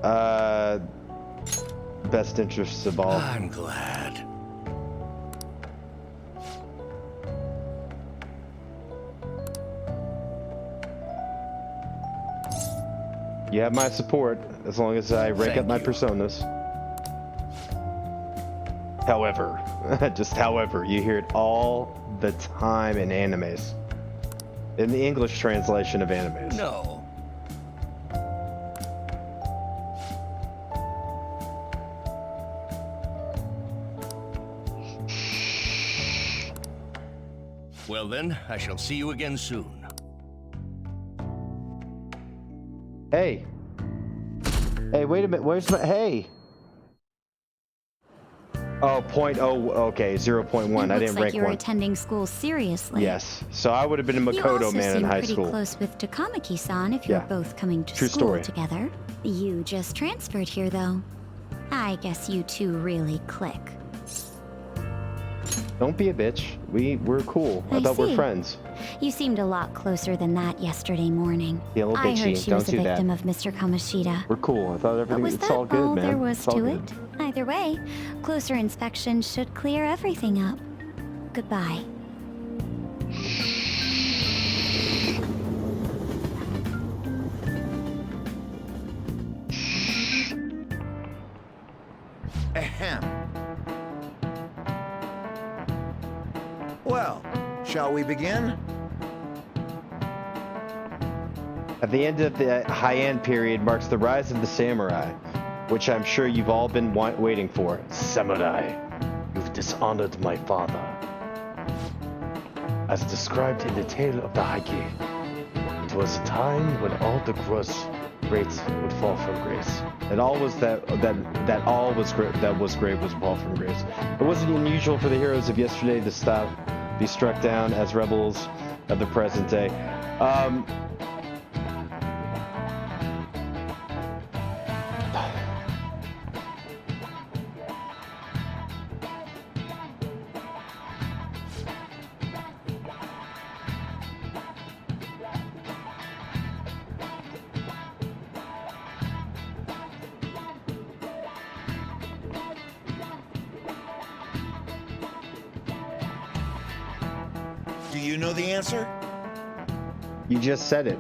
Uh, best interests of all. I'm glad. You have my support as long as I rank up Thank my you. personas. However, just however, you hear it all the time in animes. In the English translation of animes. No. Well then, I shall see you again soon. Hey. Hey, wait a minute. Where's my... Hey. Oh, okay, 0.1. I didn't Looks like rank you were one. attending school seriously. Yes. So I would have been a You Makoto also man in seem high pretty school. close with Takamaki-san if you're Yeah. both coming to True school story. together. You just transferred here, though. I guess you two really click. Don't be a bitch. We're cool. I I thought we're see. friends. You seemed a lot closer than that yesterday morning. Yeah, a little I bitchy. heard she Don't was a do that. victim of Mr. Kamoshida. We're cool. I thought But everything was it's that all good, man. there was It's all to good. it? Either way, closer inspection should clear everything up. Goodbye. Ahem. Well, shall we begin? At the end of the Heian period marks the rise of the samurai, which I'm sure you've all been waiting for. Samurai, you've dishonored my father. As described in the tale of the Heike, it was a time when all the gross greats would fall from grace. And all was that all was great that was great was fall from grace. It wasn't unusual for the heroes of yesterday to be struck down as rebels of the present day. Do you know the answer? You just said it.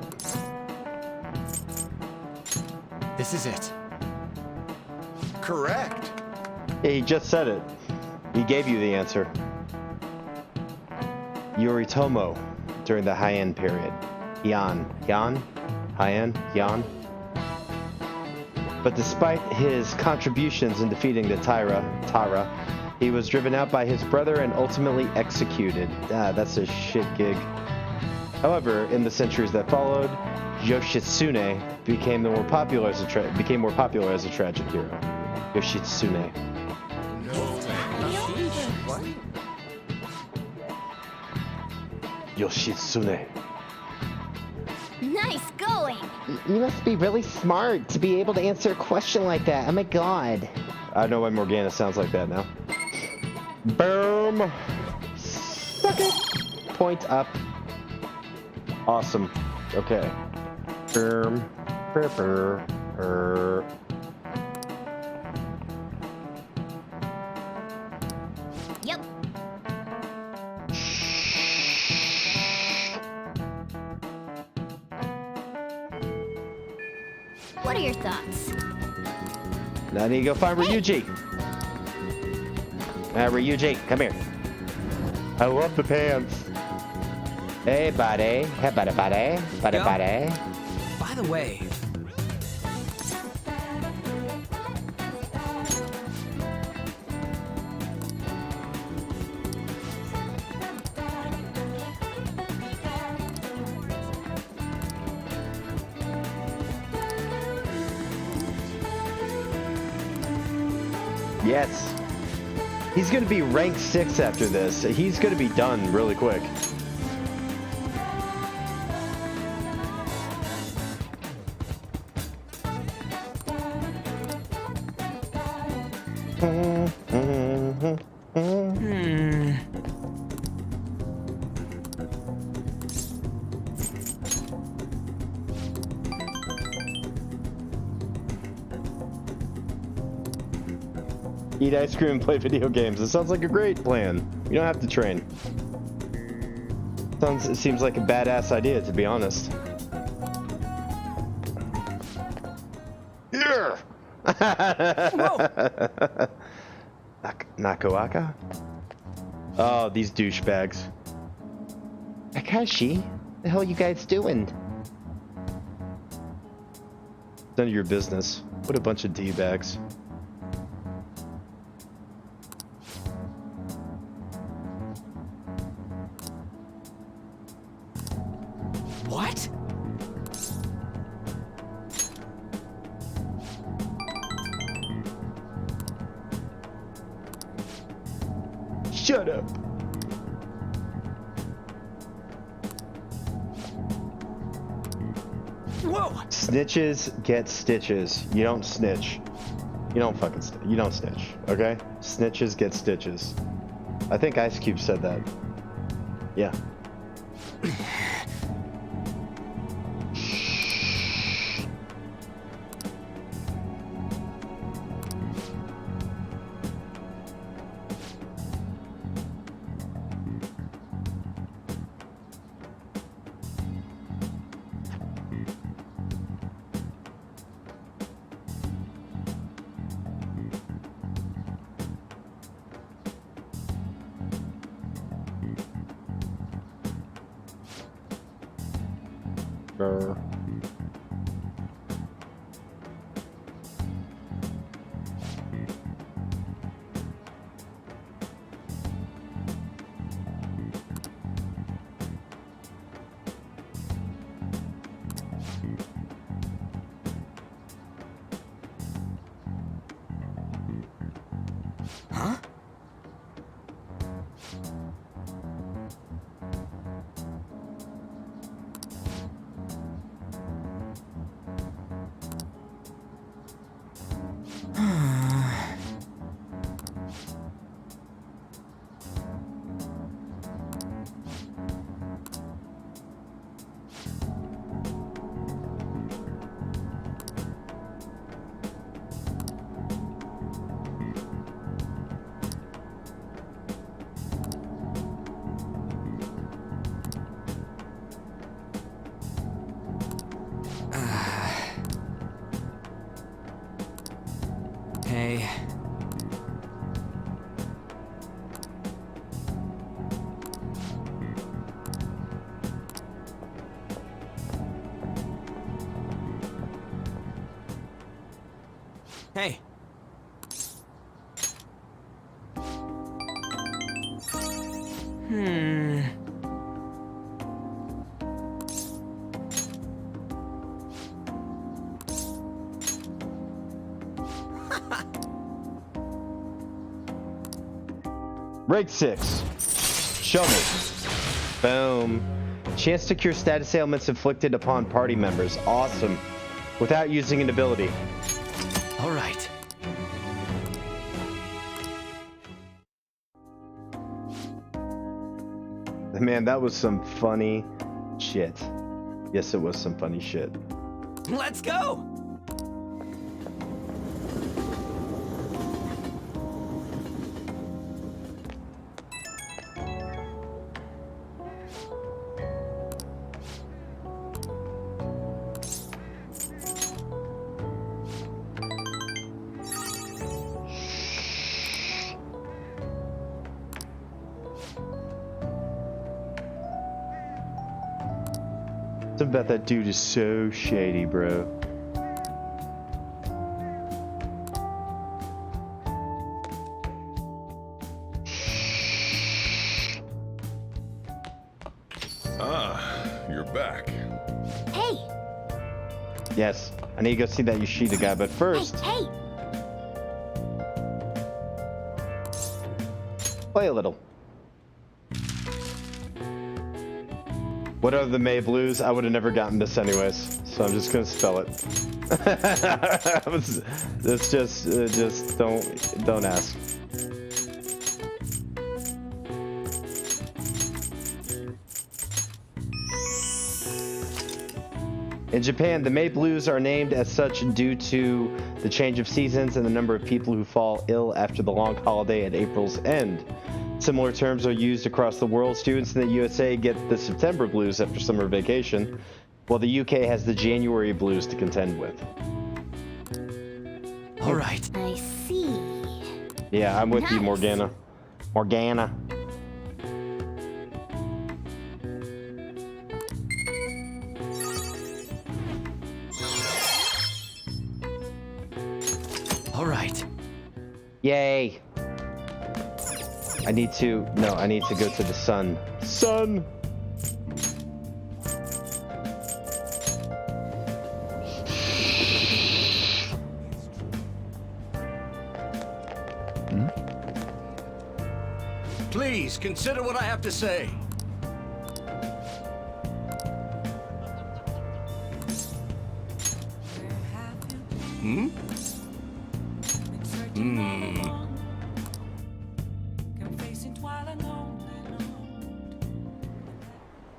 This is it. Correct. Yeah, he just said it. He gave you the answer. Yoritomo during the Heian period. Heian? But despite his contributions in defeating the Tara, he was driven out by his brother and ultimately executed. That's a shit gig. However, in the centuries that followed, Yoshitsune became more popular as a tragic hero. Yoshitsune. Yoshitsune. Nice going! You must be really smart to be able to answer a question like that. Oh my god. I know why Morgana sounds like that now. Boom! Suck it! Point up. Awesome. Okay. Boom. Brr, brr, brr. Yep. What are your thoughts? Now I need to go find Ryuji. Ryuji, come here. I love the pants. Hey, buddy. Hey, buddy. By the way, Yes. He's going to be rank 6 after this. He's going to be done really quick. Eat ice cream and play video games. It sounds like a great plan. You don't have to train. It seems like a badass idea, to be honest. Yeah. Nakoaka? Oh, these douchebags. Akashi, the hell you guys doing? It's none of your business. What a bunch of D-bags. What? Shut up. Whoa! Snitches get stitches. You don't snitch. You don't fucking you don't snitch, okay? Snitches get stitches. I think Ice Cube said that. Yeah. Brr. Huh? Hey. Hey. Break 6. Show me. Boom. Chance to cure status ailments inflicted upon party members. Awesome. Without using an ability. All right. Man, that was some funny shit. Yes, it was some funny shit. Let's go! Something about that dude is so shady, bro. Ah, you're back. Hey, Yes, I need to go see that Yoshida guy, but first, hey, play a little. What are the May Blues? I would have never gotten this anyways, so I'm just gonna spell it. It's just don't ask. In Japan, the May Blues are named as such due to the change of seasons and the number of people who fall ill after the long holiday at April's end. Similar terms are used across the world. Students in the USA get the September blues after summer vacation, while the UK has the January blues to contend with. All right. I see. Yeah, I'm with you, Nice. Morgana. Morgana. All right. Yay. I need to go to the sun. Sun. Please consider what I have to say.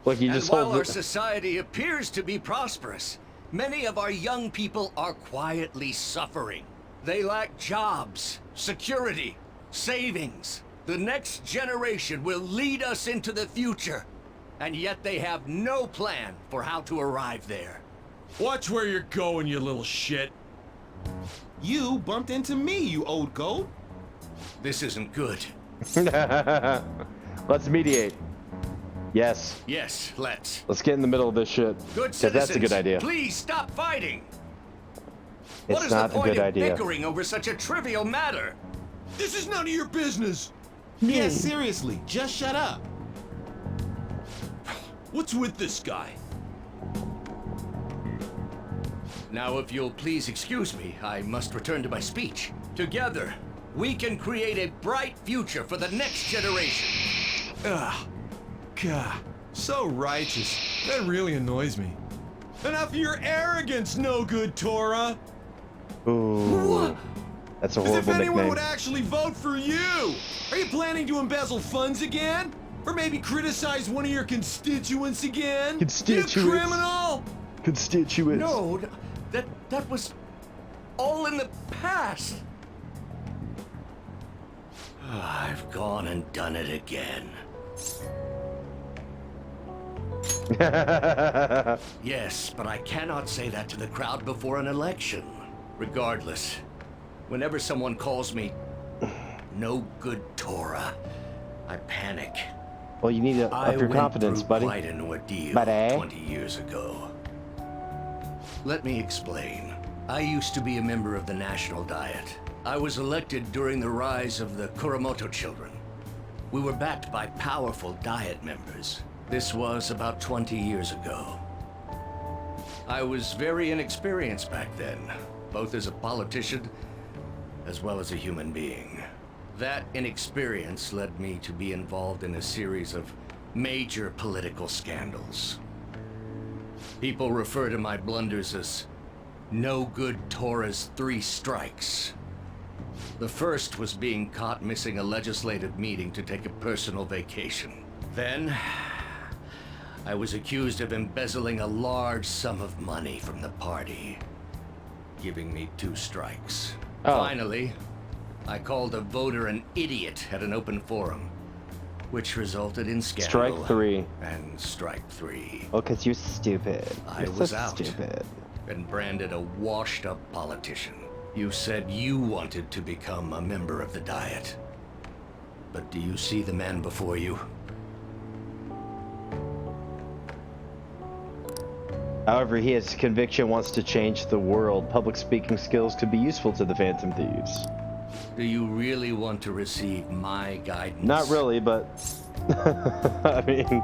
Look, you And just while hold our the... society appears to be prosperous, many of our young people are quietly suffering. They lack jobs, security, savings. The next generation will lead us into the future, and yet they have no plan for how to arrive there. Watch where you're going, you little shit. You bumped into me, you old goat. This isn't good. Let's mediate. Yes. Yes, let's. Let's get in the middle of this shit. Good 'Cause citizens, that's a good idea. please stop fighting. What It's is not the a point good of idea. bickering over such a trivial matter? This is none of your business. Yeah, seriously, just shut up. What's with this guy? Now, if you'll please excuse me, I must return to my speech. Together, we can create a bright future for the next generation. Ugh. God, so righteous. That really annoys me. Enough of your arrogance, no good Torah. Ooh. That's a As if horrible anyone nickname. would actually vote for you. Are you planning to embezzle funds again? Or maybe criticize one of your constituents again? Constituents. You criminal! Constituents. No, that was all in the past. I've gone and done it again. Yes, but I cannot say that to the crowd before an election. Regardless, whenever someone calls me no good Torah, I panic. Well, you need to I up your went confidence, through buddy. quite an ordeal Buddy. 20 years ago. Let me explain. I used to be a member of the National Diet. I was elected during the rise of the Kuramoto children. We were backed by powerful Diet members. This was about 20 years ago. I was very inexperienced back then, both as a politician as well as a human being. That inexperience led me to be involved in a series of major political scandals. People refer to my blunders as no good Torah's 3 strikes. The first was being caught missing a legislative meeting to take a personal vacation. Then, I was accused of embezzling a large sum of money from the party, giving me 2 strikes. Oh. Finally, I called a voter an idiot at an open forum, which resulted in scandal. Strike 3. And strike 3. Oh, because you're stupid. I You're was so out. stupid. And branded a washed-up politician. You said you wanted to become a member of the Diet. But do you see the man before you? However, he has conviction, wants to change the world. Public speaking skills could be useful to the Phantom Thieves. Do you really want to receive my guidance? Not really, but... I mean...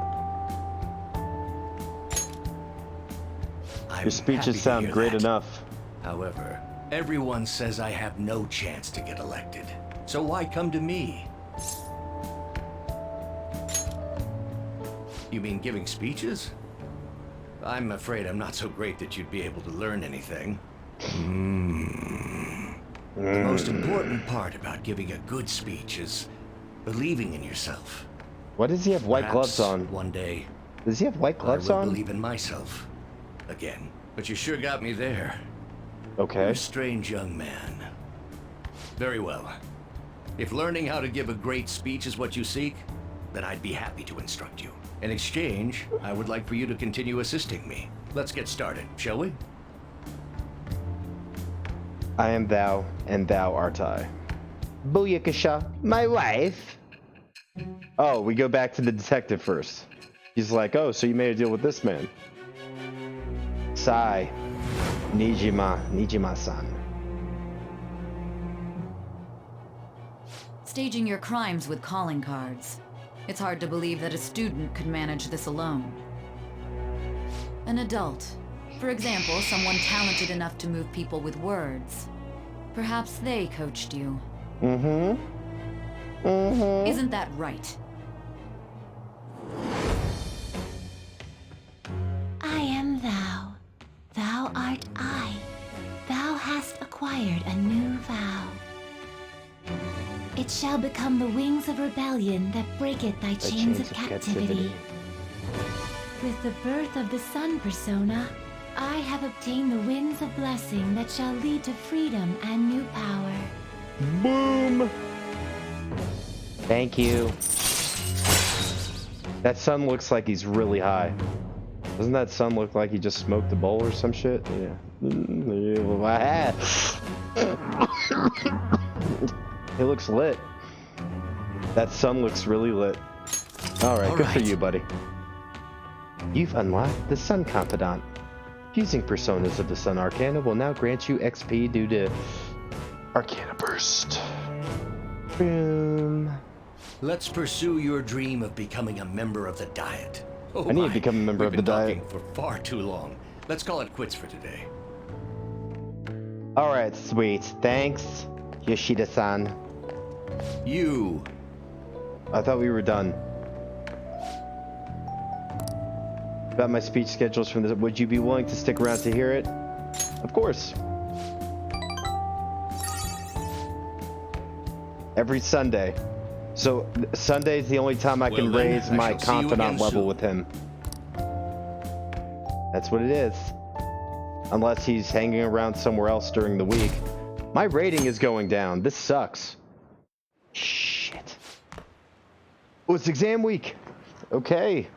I'm Your speeches happy to sound hear great that. enough. However, everyone says I have no chance to get elected. So why come to me? You mean giving speeches? I'm afraid I'm not so great that you'd be able to learn anything. The most important part about giving a good speech is believing in yourself. Why does he have white Perhaps gloves on? One day, Does he have white gloves I will on? believe in myself again. but you sure got me there. Okay. You're a strange young man. Very well. If learning how to give a great speech is what you seek, then I'd be happy to instruct you. In exchange, I would like for you to continue assisting me. Let's get started, shall we? I am thou, and thou art I. Booyakasha, my wife. Oh, we go back to the detective first. He's like, oh, so you made a deal with this man. Sai. Nijima-san. Staging your crimes with calling cards. It's hard to believe that a student could manage this alone. An adult. For example, someone talented enough to move people with words. Perhaps they coached you. Mm-hmm. Mm-hmm. Isn't that right? I am thou. Thou art I. Thou hast acquired a new vow. It shall become the wings of rebellion that breaketh thy chains of captivity. With the birth of the sun persona, I have obtained the winds of blessing that shall lead to freedom and new power. Boom! Thank you. That sun looks like he's really high. Doesn't that sun look like he just smoked a bowl or some shit? Yeah. He looks lit. That sun looks really lit. Alright, good for you, buddy. You've unlocked the Sun Confidant. Using personas of the Sun Arcana will now grant you XP due to Arcana Burst. Boom. Let's pursue your dream of becoming a member of the Diet. Oh I need to my, become a member we've of the been Diet. talking for far too long. Let's call it quits for today. Alright, sweet. Thanks, Yoshida-san. You. I thought we were done. About my speech schedules from this. Would you be willing to stick around to hear it? Of course. Every Sunday. So Sunday is the only time I can Well, then, raise I my shall see you confidant again level soon. with him. That's what it is. Unless he's hanging around somewhere else during the week. My rating is going down. This sucks. Shit. Oh, it's exam week. Okay.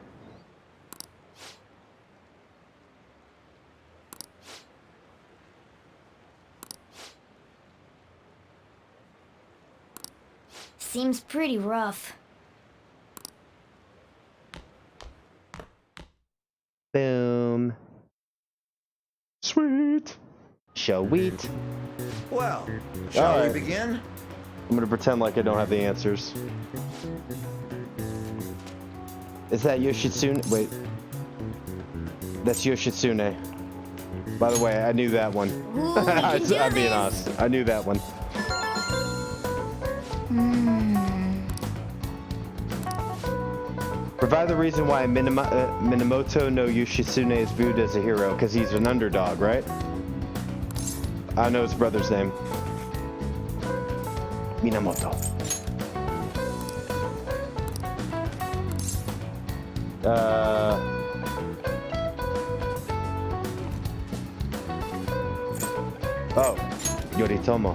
Seems pretty rough. Boom. Sweet. Shall we? Well, shall Alright. we begin? I'm gonna pretend like I don't have the answers. Is that Yoshitsune? Wait. That's Yoshitsune. By the way, I knew that one. Ooh, we can do I'm being this. honest. I knew that one. Provide the reason why Minamoto no Yoshitsune is viewed as a hero, because he's an underdog, right? I know his brother's name. Minamoto. Oh, Yoritomo.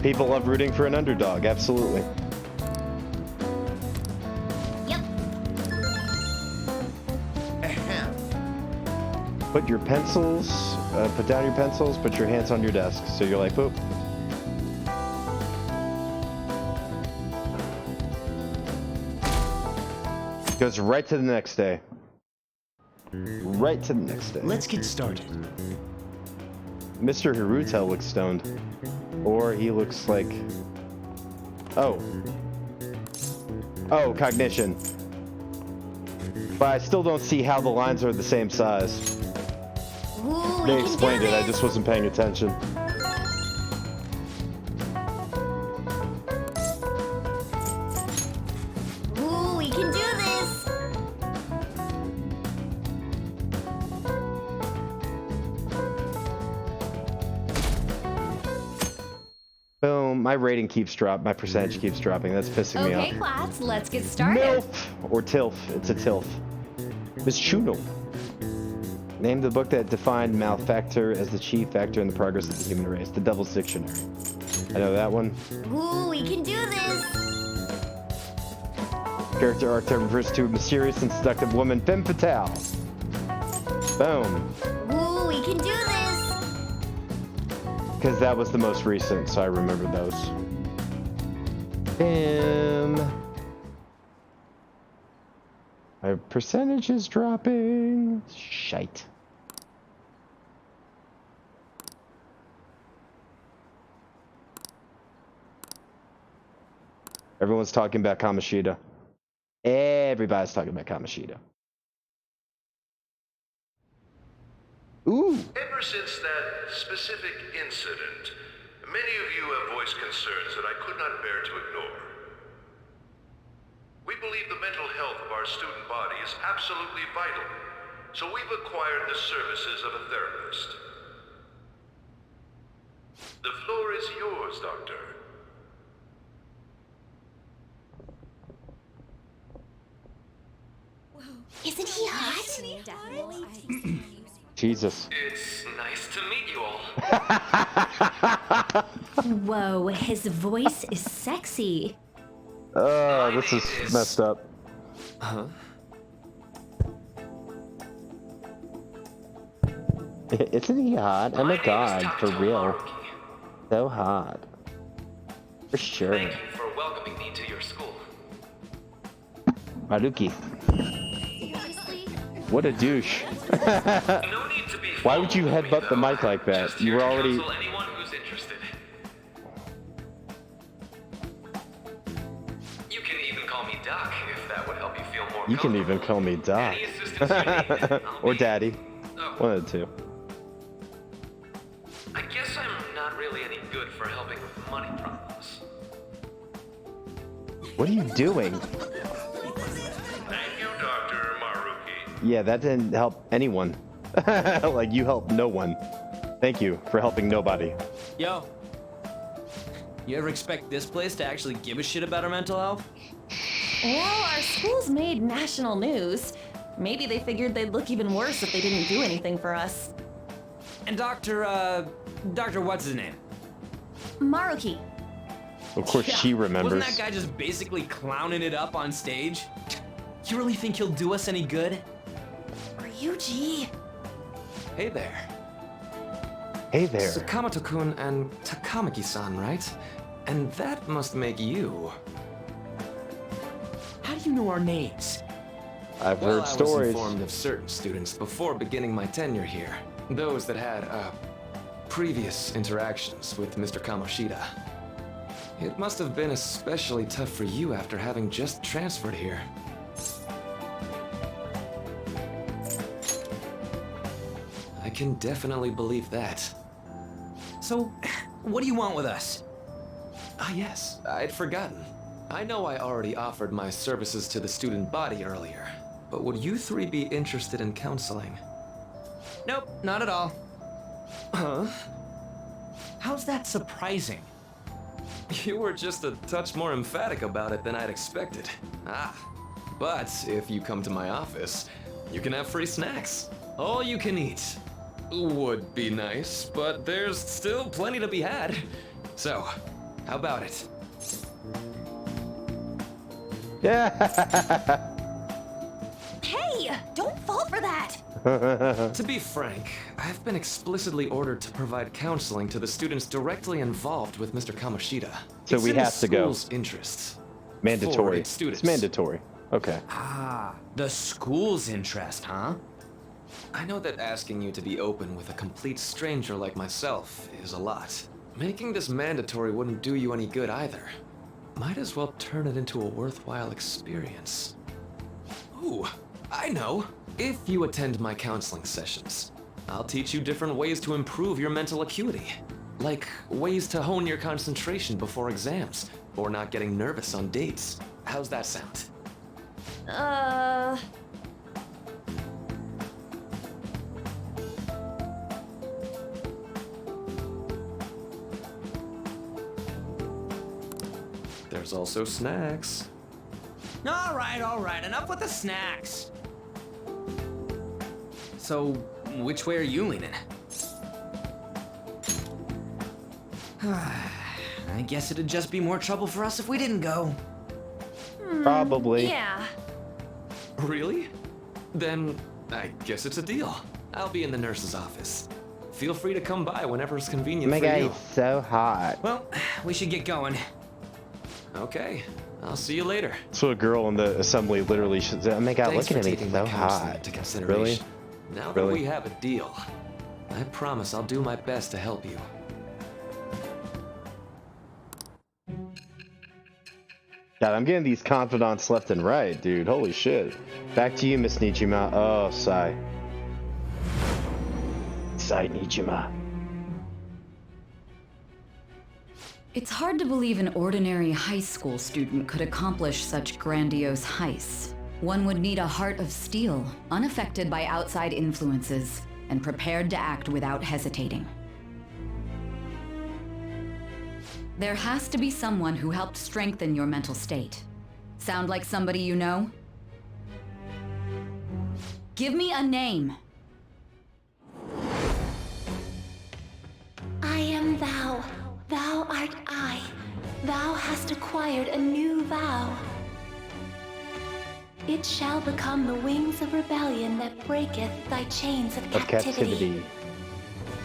People love rooting for an underdog, absolutely. Yep. Ahem. Put your pencils, put down your pencils, put your hands on your desk. So you're like, boop. Goes right to the next day. Right to the next day. Let's get started. Mr. Hirutel looks stoned. Or he looks like... Oh. Oh, cognition. But I still don't see how the lines are the same size. Ooh, we They can explained do it, I this. just wasn't paying attention. Ooh, we can do this. Boom. my rating keeps dropping. My percentage keeps dropping. That's pissing me Okay, off. class, let's get started. MILF or TILF. It's a TILF. Miss Chunel. Named the book that defined malfactor as the chief factor in the progress of the human race. The Devil's Dictionary. I know that one. Ooh, we can do this. Character arc that refers to a mysterious and seductive woman, femme fatale. Boom. Ooh, we can do this. Because that was the most recent, so I remember those. Bam. My percentage is dropping. Shite. Everyone's talking about Kamoshida. Everybody's talking about Kamoshida. Ooh. Ever since that specific incident, many of you have voiced concerns that I could not bear to ignore. We believe the mental health of our student body is absolutely vital, so we've acquired the services of a therapist. The floor is yours, Doctor. Isn't he hot? Jesus. It's nice to meet you all. Whoa, his voice is sexy. Oh, this is messed up. Huh? Isn't he hot? Oh my god, for real. So hot. For sure. Thank you for welcoming me to your school. Maruki. What a douche. No need to be Why would you headbutt the mic like that? You were already... anyone who's interested. You can even call me Doc if that would help you feel more You can even call me Doc. Any assistance you need, I'll Or be- Daddy. Oh. One of the two. I guess I'm not really any good for helping with money problems. What are you doing? Thank you, Dr. Maruki. Yeah, that didn't help anyone. Like, you helped no one. Thank you for helping nobody. Yo. You ever expect this place to actually give a shit about our mental health? Well, our school's made national news. Maybe they figured they'd look even worse if they didn't do anything for us. And Dr. what's his name? Maruki. Of course she remembers. Wasn't that guy just basically clowning it up on stage? You really think he'll do us any good? Ryuji. Hey there. Hey there. Sakamoto-kun and Takamaki-san, right? And that must make you. How do you know our names? I've Well, heard stories. I was informed of certain students before beginning my tenure here. Those that had, previous interactions with Mr. Kamoshida. It must have been especially tough for you after having just transferred here. I can definitely believe that. So, what do you want with us? Ah, yes, I'd forgotten. I know I already offered my services to the student body earlier, but would you three be interested in counseling? Nope, not at all. Huh? How's that surprising? You were just a touch more emphatic about it than I'd expected. Ah, but if you come to my office, you can have free snacks. All you can eat. Would be nice, but there's still plenty to be had. So, how about it? Yeah. Hey, don't fall for that. To be frank, I've been explicitly ordered to provide counseling to the students directly involved with Mr. Kamoshida. So It's we in the have to go. school's interests. For Mandatory. its students. It's mandatory. Okay. Ah, the school's interest, huh? I know that asking you to be open with a complete stranger like myself is a lot. Making this mandatory wouldn't do you any good either. Might as well turn it into a worthwhile experience. Ooh, I know. If you attend my counseling sessions, I'll teach you different ways to improve your mental acuity. Like ways to hone your concentration before exams, or not getting nervous on dates. How's that sound? there's also snacks. All right, enough with the snacks. So, which way are you leaning? I guess it'd just be more trouble for us if we didn't go. Probably. Yeah. Really? Then I guess it's a deal. I'll be in the nurse's office. Feel free to come by whenever it's convenient My for guy you. is so hot. Well, we should get going. Okay, I'll see you later. So a girl in the assembly literally should say, oh my god, Thanks look for at me, taking so my counseling hot. into consideration. Really? Now Really? that we have a deal, I promise I'll do my best to help you. God, I'm getting these confidants left and right, dude. Holy shit. Back to you, Miss Nijima. Oh, sigh. Sigh, Nijima. It's hard to believe an ordinary high school student could accomplish such grandiose heists. One would need a heart of steel, unaffected by outside influences, and prepared to act without hesitating. There has to be someone who helped strengthen your mental state. Sound like somebody you know? Give me a name. I am thou. Thou art I. Thou hast acquired a new vow. It shall become the wings of rebellion that breaketh thy chains of captivity.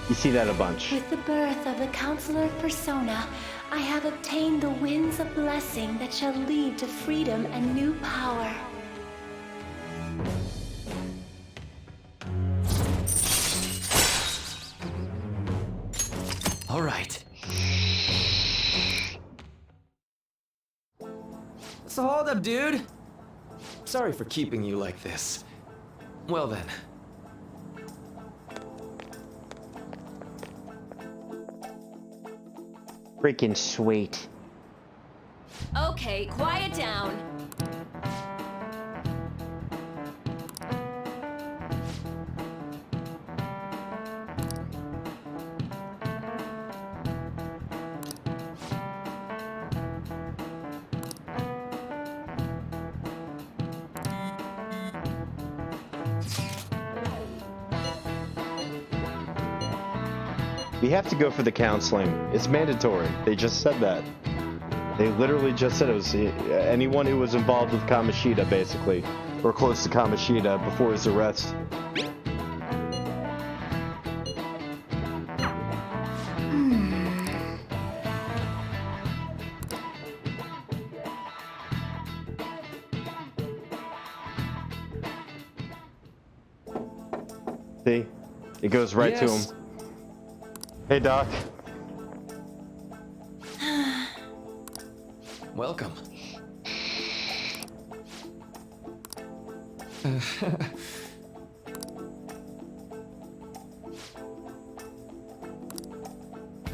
You see that a bunch. With the birth of the Counselor Persona, I have obtained the winds of blessing that shall lead to freedom and new power. All right. So hold up, dude. Sorry for keeping you like this. Well then. Freaking sweet. Okay, quiet down. We have to go for the counseling. It's mandatory. They just said that. They literally just said it was anyone who was involved with Kamoshida, basically, or close to Kamoshida before his arrest. See? It goes right to him. Hey, Doc. Welcome.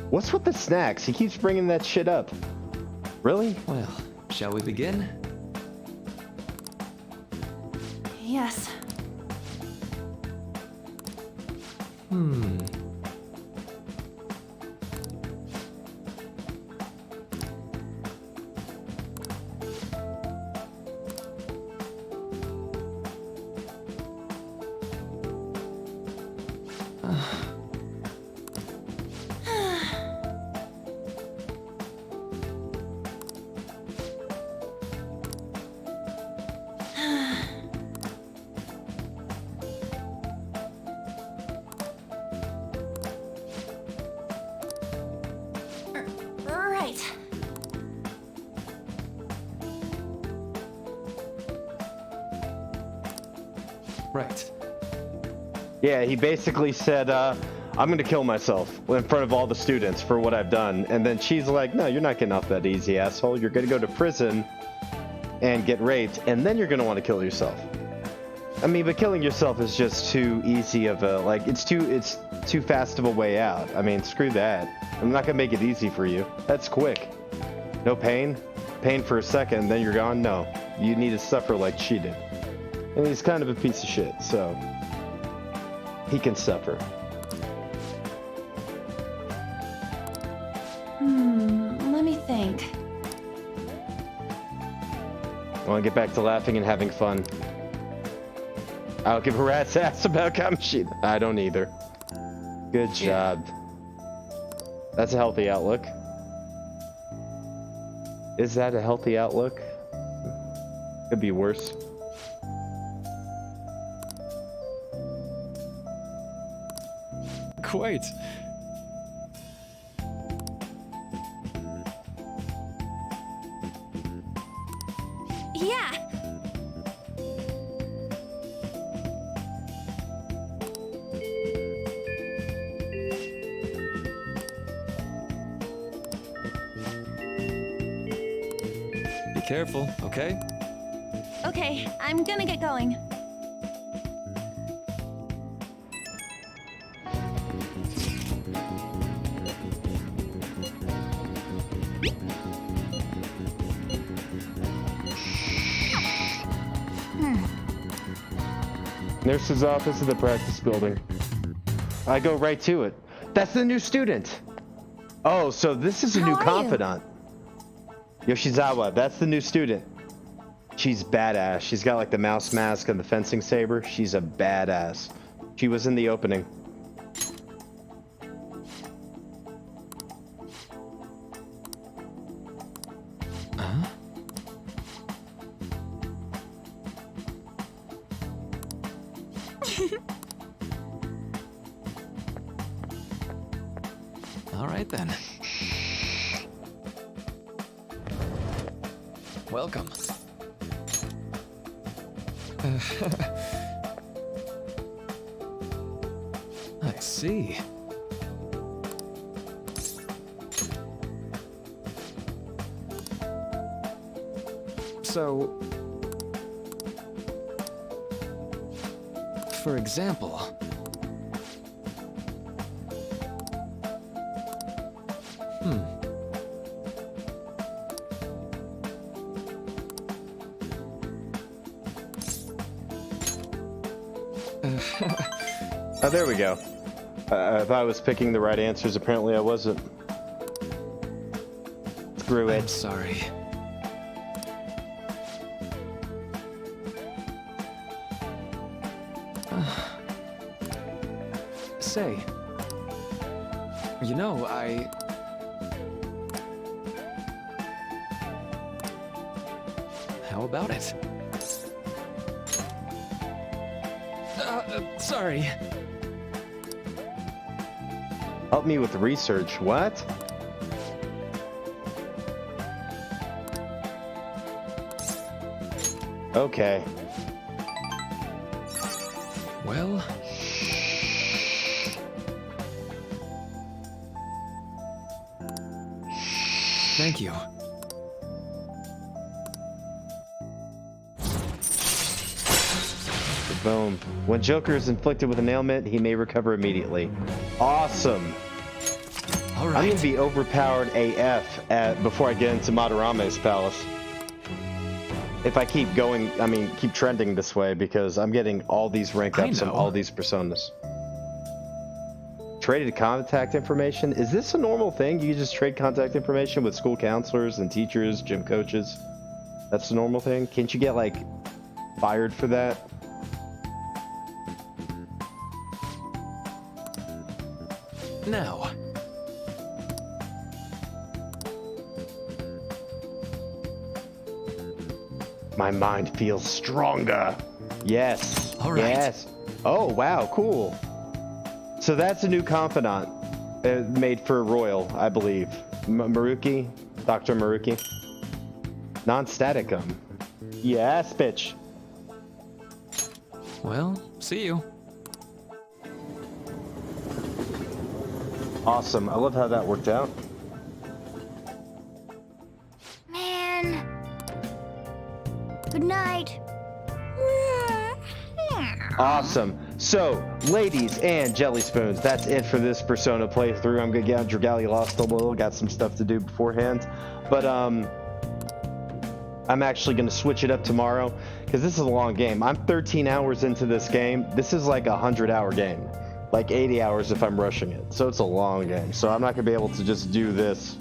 What's with the snacks? He keeps bringing that shit up. Really? Well, shall we begin? Yes. Right. Right. Yeah, he basically said, I'm gonna kill myself in front of all the students for what I've done. And then she's like, no, you're not getting off that easy, asshole. You're gonna go to prison and get raped, and then you're gonna want to kill yourself. I mean, but killing yourself is just too easy of a, like, it's too fast of a way out. I mean, screw that. I'm not gonna make it easy for you. That's quick. No pain? Pain for a second, then you're gone? No. You need to suffer like she did. And he's kind of a piece of shit, so he can suffer. Let me think. want to get back to laughing and having fun. I don't give a rat's ass about Kameshi. I don't either. Good job. That's a healthy outlook. Is that a healthy outlook? Could be worse. Quite. Yeah. Be careful, okay? Okay, I'm gonna get going. Nurse's office in the practice building. I go right to it. That's the new student. Oh, so this is a new confidant. Yoshizawa, that's the new student. She's badass. She's got like the mouse mask and the fencing saber. She's a badass. She was in the opening. Huh? All right then. Welcome. I see. So, for example, Oh, there we go. I thought I was picking the right answers. Apparently I wasn't. Screw it. I'm sorry. Say, you know, how about it? Sorry. Help me with research. What? Okay. Well... Thank you. Boom. When Joker is inflicted with an ailment, he may recover immediately. Awesome. All right. I'm gonna be overpowered AF before I get into Madarame's palace. If I keep going, keep trending this way, because I'm getting all these rank ups and all these personas. Traded contact information? Is this a normal thing? You just trade contact information with school counselors and teachers, gym coaches? That's a normal thing? Can't you get, like, fired for that? Now. My mind feels stronger. Yes. All right. Yes. Oh, wow, cool. So that's a new confidant made for Royal, I believe. Maruki? Dr. Maruki? Non-staticum. Yes, bitch. Well, see you. Awesome. I love how that worked out. Man. Good night. Awesome. So, ladies and jelly spoons, that's it for this Persona playthrough. I'm gonna get Dragalia lost a little, got some stuff to do beforehand. But, I'm actually gonna switch it up tomorrow, because this is a long game. I'm 13 hours into this game. This is like a 100-hour game. Like 80 hours if I'm rushing it. So it's a long game. So I'm not gonna be able to just do this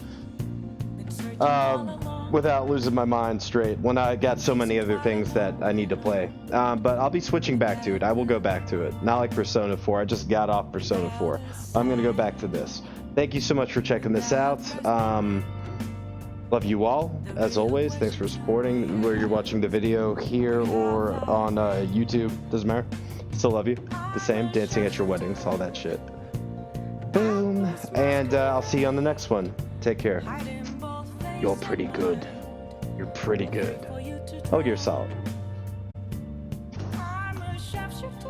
without losing my mind straight when I got so many other things that I need to play. But I'll be switching back to it. I will go back to it. Not like Persona 4. I just got off Persona 4. I'm going to go back to this. Thank you so much for checking this out. Love you all, as always. Thanks for supporting, whether you're watching the video here or on YouTube. Doesn't matter. Still love you. The same. Dancing at your weddings. All that shit. Boom. And I'll see you on the next one. Take care. You're pretty good. You're pretty good. Oh, you're solid. I'm a sharpshooter.